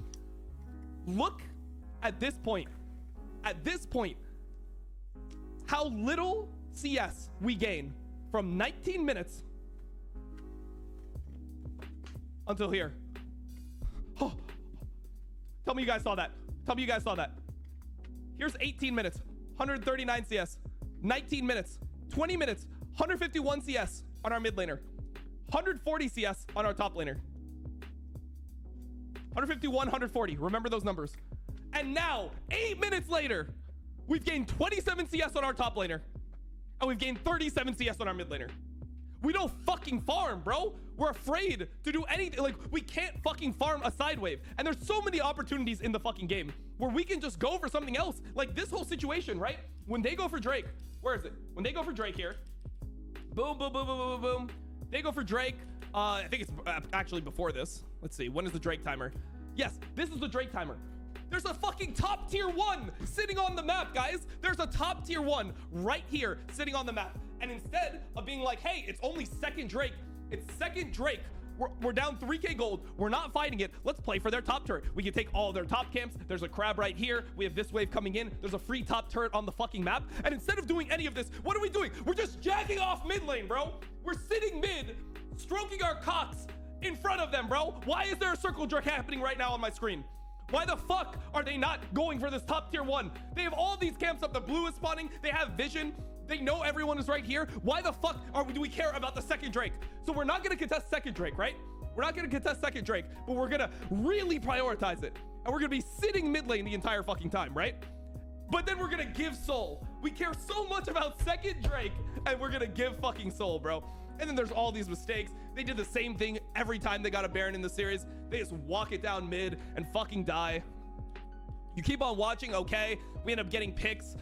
Look at this point. At this point, how little CS we gain from 19 minutes until here. Oh, tell me you guys saw that. Tell me you guys saw that. Here's 18 minutes, 139 CS, 19 minutes, 20 minutes, 151 CS on our mid laner, 140 CS on our top laner, 151, 140. Remember those numbers. And now, 8 minutes later, we've gained 27 CS on our top laner, and we've gained 37 CS on our mid laner. We don't fucking farm, bro. We're afraid to do anything. Like, we can't fucking farm a side wave. And there's so many opportunities in the fucking game where we can just go for something else. Like this whole situation, right? When they go for Drake, where is it? When they go for Drake here, boom, boom, boom, boom, boom, boom. They go for Drake. I think it's actually before this. Let's see. When is the Drake timer? Yes, this is the Drake timer. There's a fucking top tier 1 sitting on the map, guys. There's a top tier 1 right here sitting on the map. And instead of being like, hey, it's only second Drake, it's second Drake. We're down 3k gold. We're not fighting it. Let's play for their top turret. We can take all their top camps. There's a crab right here. We have this wave coming in. There's a free top turret on the fucking map. And instead of doing any of this, what are we doing? We're just jacking off mid lane, bro. We're sitting mid, stroking our cocks in front of them, bro. Why is there a circle jerk happening right now on my screen? Why the fuck are they not going for this top tier 1? They have all these camps up. The blue is spawning. They have vision. They know everyone is right here. Why the fuck do we care about the second Drake? So we're not going to contest second Drake, right? We're not going to contest second Drake, but we're going to really prioritize it. And we're going to be sitting mid lane the entire fucking time, right? But then we're going to give soul. We care so much about second Drake, and we're going to give fucking soul, bro. And then there's all these mistakes. They did the same thing every time they got a Baron in the series. They just walk it down mid and fucking die. You keep on watching, okay? We end up getting picks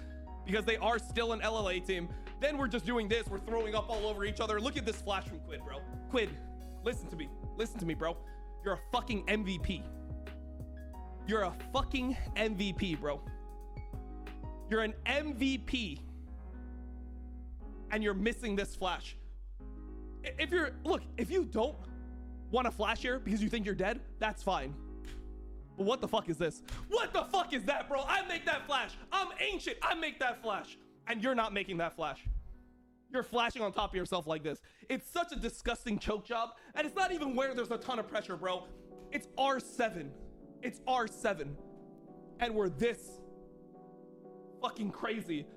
because they are still an LLA team. Then we're just doing this. We're throwing up all over each other. Look at this flash from Quid, bro. Quid, listen to me. Listen to me, bro. You're a fucking MVP. You're a fucking MVP, bro. You're an MVP. And you're missing this flash. If you don't want to flash here because you think you're dead, that's fine. But what the fuck is this? What the fuck is that, bro? I make that flash. I'm ancient. I make that flash. And you're not making that flash. You're flashing on top of yourself like this. It's such a disgusting choke job. And it's not even where there's a ton of pressure, bro. It's R7. It's R7. And we're this fucking crazy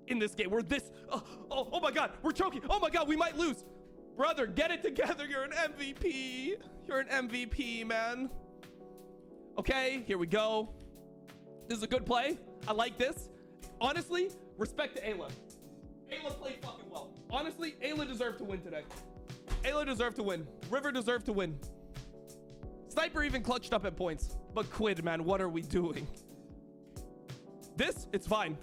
in this game. We're this, oh my God, we're choking. Oh my God, we might lose. Brother, get it together. You're an MVP. You're an MVP, man. Okay, here we go. This is a good play. I like this. Honestly, respect to Ayla. Ayla played fucking well. Honestly, Ayla deserved to win today. Ayla deserved to win. River deserved to win. Sniper even clutched up at points. But Quid, man, what are we doing? This, it's fine.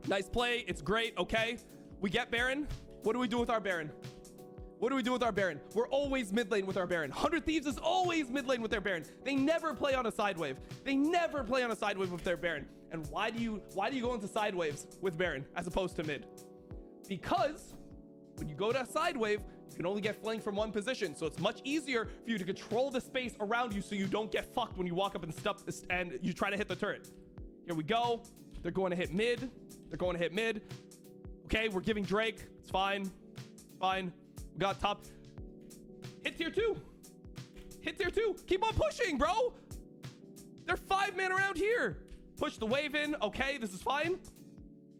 Nice play. It's great. Okay. We get Baron. What do we do with our Baron? What do we do with our Baron? We're always mid lane with our Baron. 100 Thieves is always mid lane with their Baron. They never play on a side wave. They never play on a side wave with their Baron. And why do you go into side waves with Baron as opposed to mid? Because when you go to a side wave, you can only get flanked from one position. So it's much easier for you to control the space around you so you don't get fucked when you walk up and you try to hit the turret. Here we go. They're going to hit mid. They're going to hit mid. Okay, we're giving Drake. It's fine. Fine. We got top. Hit tier 2. Hit tier 2. Keep on pushing, bro. They're 5-man around here. Push the wave in. Okay, this is fine.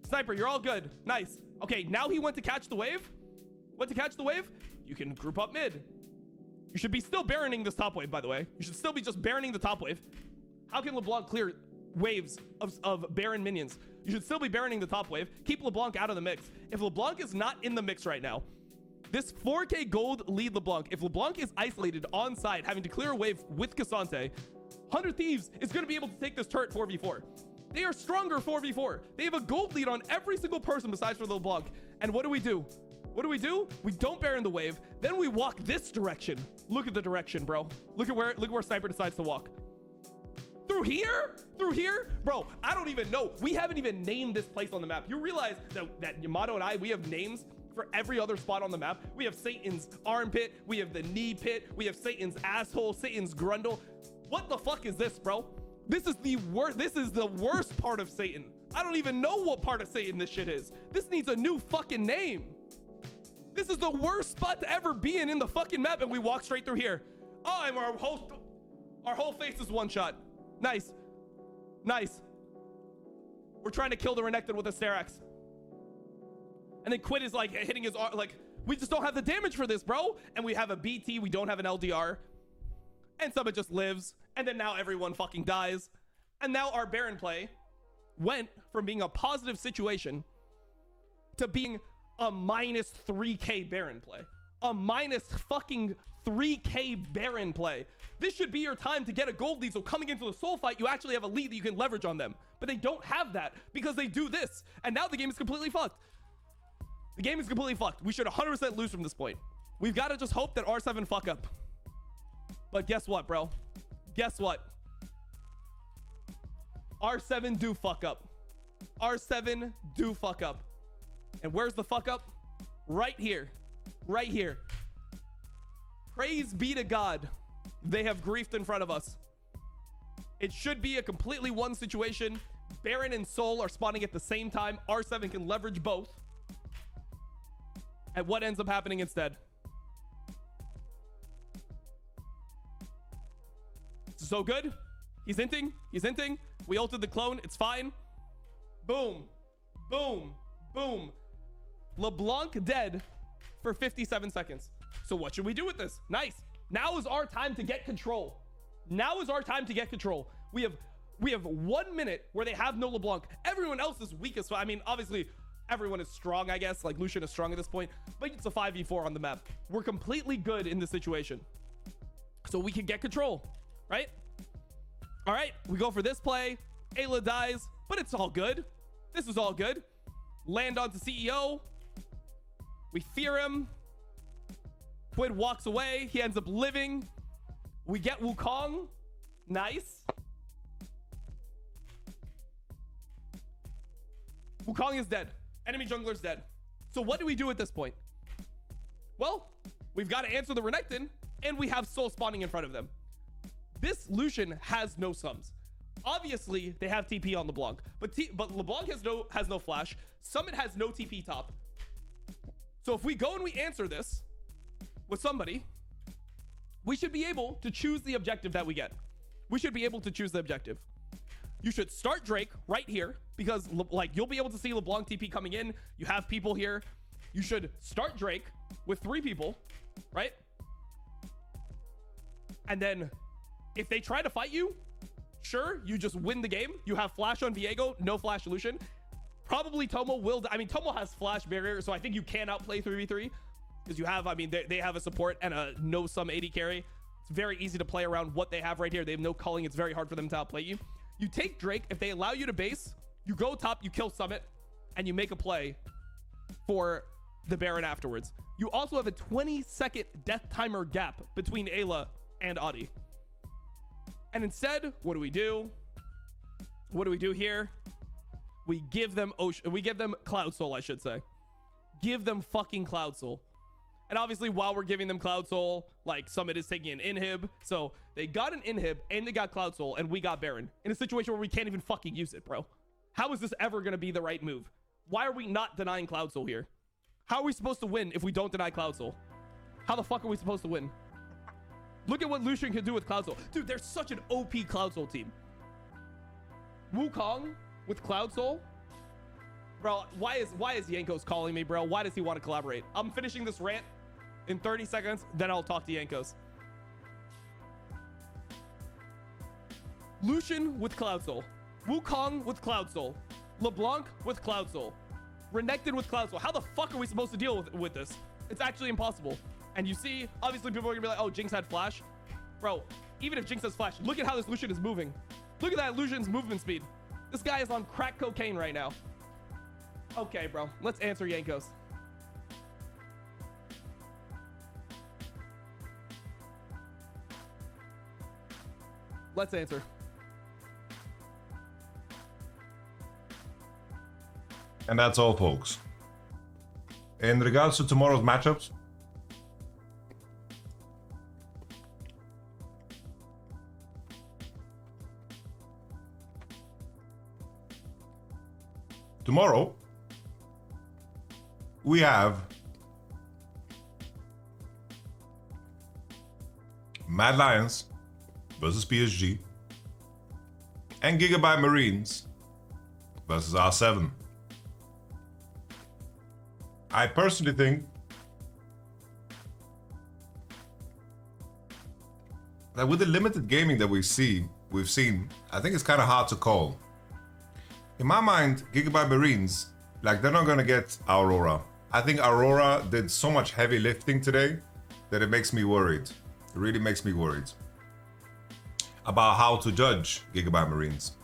Sniper, you're all good. Nice. Okay, now he went to catch the wave. Went to catch the wave. You can group up mid. You should be still baroning this top wave, by the way. You should still be just baroning the top wave. How can LeBlanc clear waves of Baron minions? You should still be baroning the top wave. Keep LeBlanc out of the mix. If LeBlanc is not in the mix right now, this 4k gold lead LeBlanc, if LeBlanc is isolated on side, having to clear a wave with Cassante, 100 Thieves is going to be able to take this turret 4v4. They are stronger 4v4. They have a gold lead on every single person besides for LeBlanc. And what do we do? What do we do? We don't baron the wave. Then we walk this direction. Look at the direction, bro. Look at where Sniper decides to walk. Through here? Through here? Bro, I don't even know. We haven't even named this place on the map. You realize that Yamato and I, we have names for every other spot on the map. We have Satan's armpit. We have the knee pit. We have Satan's asshole, Satan's grundle. What the fuck is this, bro? This is the worst. This is the worst part of Satan. I don't even know what part of Satan this shit is. This needs a new fucking name. This is the worst spot to ever be in the fucking map, and we walk straight through here. Oh, and our whole face is one shot. Nice. Nice. We're trying to kill the Renekton with a Sterak's. And then Quid is like hitting his arm. Like, we just don't have the damage for this, bro. And we have a BT. We don't have an LDR. And Summit just lives. And then now everyone fucking dies. And now our Baron play went from being a positive situation to being a minus 3k Baron play. A minus fucking 3k Baron play. This should be your time to get a gold lead, so coming into the soul fight, you actually have a lead that you can leverage on them. But they don't have that because they do this. And now the game is completely fucked. The game is completely fucked. We should 100% lose from this point. We've got to just hope that R7 fuck up. But guess what, bro? Guess what? R7 do fuck up. R7 do fuck up. And where's the fuck up? Right here. Right here. Praise be to God. They have griefed in front of us. It should be a completely one situation. Baron and Soul are spawning at the same time. R7 can leverage both. And what ends up happening instead? So good. He's hinting. He's hinting. We ulted the clone. It's fine. Boom. Boom. Boom. LeBlanc dead for 57 seconds. So what should we do with this? Nice. Now is our time to get control. Now is our time to get control. We have 1 minute where they have no LeBlanc. Everyone else is weakest. So I mean, obviously, everyone is strong, I guess. Like Lucian is strong at this point, but it's a 5v4 on the map. We're completely good in this situation. So we can get control, right? All right, we go for this play. Ayla dies, but it's all good. This is all good. Land onto CEO. We fear him. Quid walks away. He ends up living. We get Wukong. Nice. Wukong is dead. Enemy jungler's dead. So what do we do at this point? Well, we've got to answer the Renekton, and we have Soul spawning in front of them. This Lucian has no sums. Obviously, they have TP on LeBlanc, but LeBlanc has no flash. Summit has no TP top. So if we go and we answer this with somebody, we should be able to choose the objective that we get. We should be able to choose the objective. You should start Drake right here because like you'll be able to see LeBlanc TP coming in. You have people here. You should start Drake with 3 people, right? And then if they try to fight you, sure, you just win the game. You have flash on Viego, no flash Lucian. Probably Tomo will, I mean, Tomo has flash barrier, so I think you can outplay 3v3 because you have, I mean, they have a support and a no sum 80 carry. It's very easy to play around what they have right here. They have no culling. It's very hard for them to outplay you. You take Drake. If they allow you to base, you go top, you kill Summit, and you make a play for the Baron afterwards. You also have a 20-second death timer gap between Ayla and Adi. And instead, what do we do? What do we do here? We give them Cloud Soul, I should say. Give them fucking Cloud Soul. And obviously, while we're giving them Cloud Soul, like Summit is taking an inhib. So they got an inhib and they got Cloud Soul and we got Baron in a situation where we can't even fucking use it, bro. How is this ever going to be the right move? Why are we not denying Cloud Soul here? How are we supposed to win if we don't deny Cloud Soul? How the fuck are we supposed to win? Look at what Lucian can do with Cloud Soul. Dude, they're such an OP Cloud Soul team. Wukong with Cloud Soul? Bro, why is Yankos calling me, bro? Why does he want to collaborate? I'm finishing this rant in 30 seconds, then I'll talk to Yankos. Lucian with Cloud Soul. Wukong with Cloud Soul. LeBlanc with Cloud Soul. Renekton with Cloud Soul. How the fuck are we supposed to deal with this? It's actually impossible. And you see, obviously people are gonna be like, oh, Jinx had flash. Bro, even if Jinx has flash, look at how this Lucian is moving. Look at that Lucian's movement speed. This guy is on crack cocaine right now. Okay, bro, let's answer Yankos. Let's answer. And that's all, folks. In regards to tomorrow's matchups, tomorrow we have Mad Lions versus PSG and Gigabyte Marines versus R7. I personally think that with the limited gaming that we've seen, I think it's kind of hard to call. In my mind, Gigabyte Marines, like, they're not gonna get Aurora. I think Aurora did so much heavy lifting today that it makes me worried. It really makes me worried about how to judge Gigabyte Marines.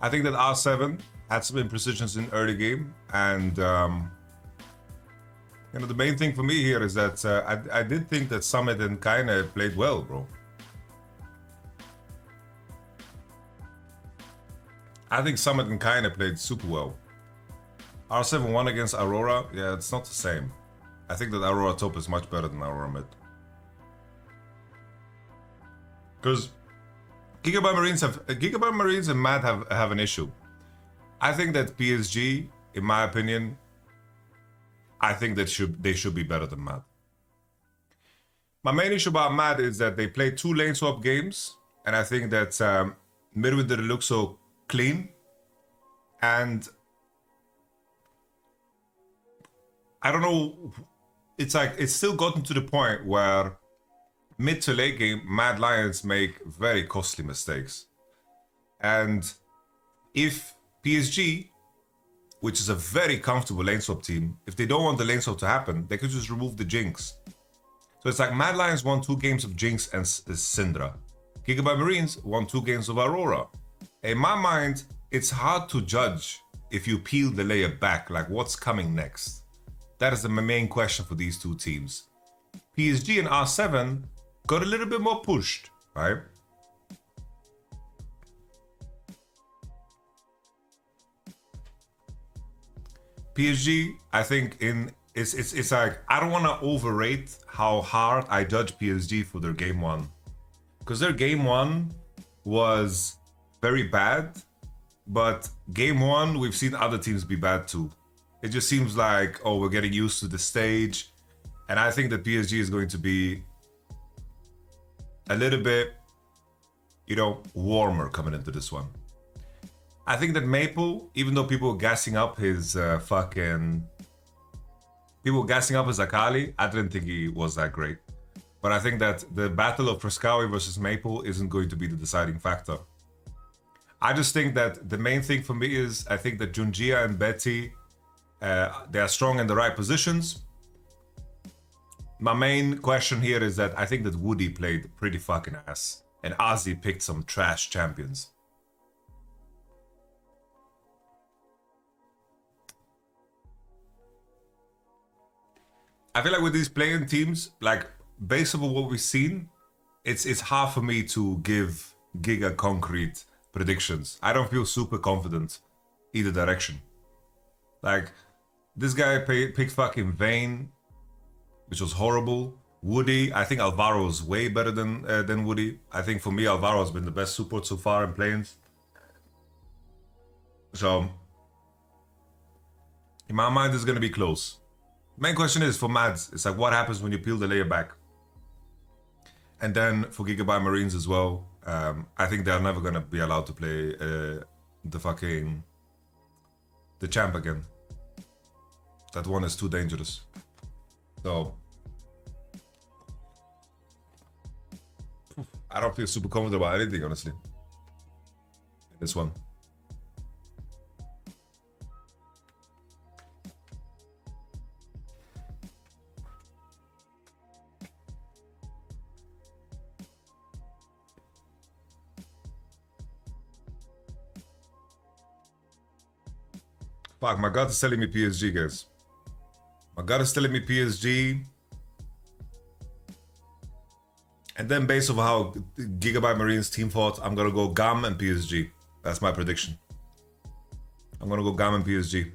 I think that R7 had some imprecisions in early game, and you know, the main thing for me here is that I did think that Summit and Kaine played well, bro. I think Summit and Kaine played super well. R7 won against Aurora. Yeah, it's not the same. I think that Aurora top is much better than Aurora mid. Because Gigabyte Marines and Mad have an issue. I think that PSG, in my opinion, I think that they should be better than Mad. My main issue about Mad is that they played 2 lane swap games, and I think that Midwin didn't look so clean, and I don't know, it's like it's still gotten to the point where mid to late game Mad Lions make very costly mistakes, and if PSG, which is a very comfortable lane swap team, if they don't want the lane swap to happen, they could just remove the Jinx. So it's like Mad Lions won 2 games of Jinx and Syndra. Gigabyte Marines won 2 games of Aurora. In my mind, it's hard to judge if you peel the layer back, like what's coming next. That is the main question for these 2 teams. PSG and R7 got a little bit more pushed, right? PSG, I think it's like, I don't want to overrate how hard I judge PSG for their game 1. Because their game 1 was very bad, but game 1, we've seen other teams be bad too. It just seems like, oh, we're getting used to the stage. And I think that PSG is going to be a little bit, you know, warmer coming into this one. I think that Maple, even though people were gassing up his Akali, I didn't think he was that great. But I think that the battle of Frescawi versus Maple isn't going to be the deciding factor. I just think that the main thing for me is, I think that Junjia and Betty, they are strong in the right positions. My main question here is that I think that Woody played pretty fucking ass, and Ozzy picked some trash champions. I feel like with these playing teams, like based on what we've seen, it's hard for me to give Giga concrete predictions. I don't feel super confident either direction. Like, this guy picked fucking Vayne, which was horrible. Woody, I think Alvaro's way better than Woody. I think for me, Alvaro has been the best support so far in play-ins. So, in my mind, it's gonna be close. Main question is for Mads. It's like, what happens when you peel the layer back? And then for Gigabyte Marines as well, I think they're never gonna be allowed to play the champ again. That one is too dangerous. So I don't feel super comfortable about anything, honestly. This one. Fuck, my gut is telling me PSG, guys. My gut is telling me PSG. And then based on how Gigabyte Marines team fought, I'm gonna go GAM and PSG. That's my prediction. I'm gonna go GAM and PSG.